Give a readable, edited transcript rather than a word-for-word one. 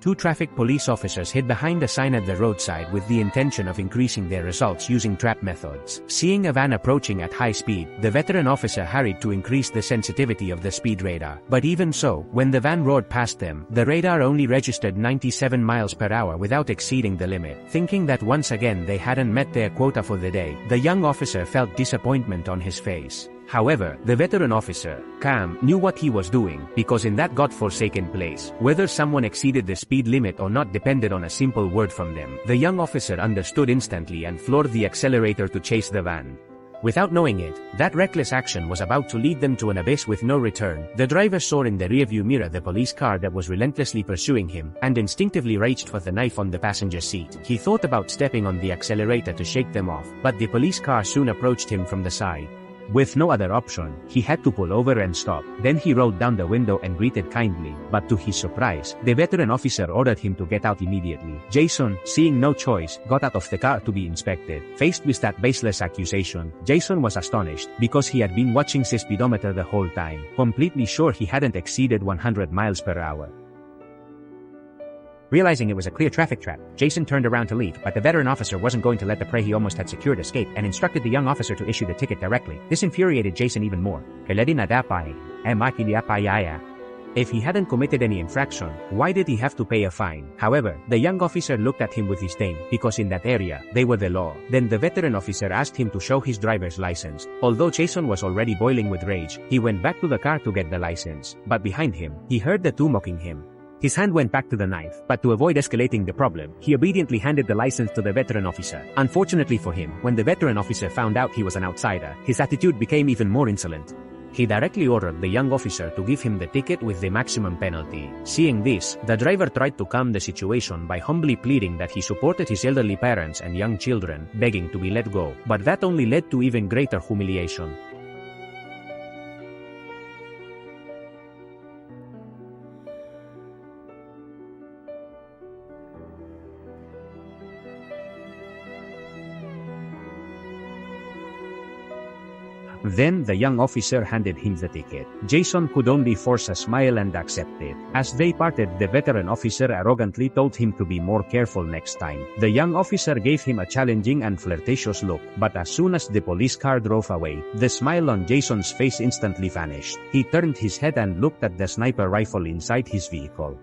Two traffic police officers hid behind a sign at the roadside with the intention of increasing their results using trap methods. Seeing a van approaching at high speed, the veteran officer hurried to increase the sensitivity of the speed radar. But even so, when the van roared past them, the radar only registered 97 miles per hour without exceeding the limit. Thinking that once again they hadn't met their quota for the day, the young officer felt disappointment on his face. However, the veteran officer, Cam, knew what he was doing, because in that godforsaken place, whether someone exceeded the speed limit or not depended on a simple word from them. The young officer understood instantly and floored the accelerator to chase the van. Without knowing it, that reckless action was about to lead them to an abyss with no return. The driver saw in the rearview mirror the police car that was relentlessly pursuing him, and instinctively reached for the knife on the passenger seat. He thought about stepping on the accelerator to shake them off, but the police car soon approached him from the side. With no other option, he had to pull over and stop. Then he rolled down the window and greeted kindly, but to his surprise, the veteran officer ordered him to get out immediately. Jason, seeing no choice, got out of the car to be inspected. Faced with that baseless accusation, Jason was astonished, because he had been watching his speedometer the whole time, completely sure he hadn't exceeded 100 miles per hour. Realizing it was a clear traffic trap, Jason turned around to leave, but the veteran officer wasn't going to let the prey he almost had secured escape, and instructed the young officer to issue the ticket directly. This infuriated Jason even more. If he hadn't committed any infraction, why did he have to pay a fine? However, the young officer looked at him with disdain, because in that area, they were the law. Then the veteran officer asked him to show his driver's license. Although Jason was already boiling with rage, he went back to the car to get the license. But behind him, he heard the two mocking him. His hand went back to the knife, but to avoid escalating the problem, he obediently handed the license to the veteran officer. Unfortunately for him, when the veteran officer found out he was an outsider, his attitude became even more insolent. He directly ordered the young officer to give him the ticket with the maximum penalty. Seeing this, the driver tried to calm the situation by humbly pleading that he supported his elderly parents and young children, begging to be let go. But that only led to even greater humiliation. Then the young officer handed him the ticket. Jason could only force a smile and accept it. As they parted, the veteran officer arrogantly told him to be more careful next time. The young officer gave him a challenging and flirtatious look, but as soon as the police car drove away, the smile on Jason's face instantly vanished. He turned his head and looked at the sniper rifle inside his vehicle.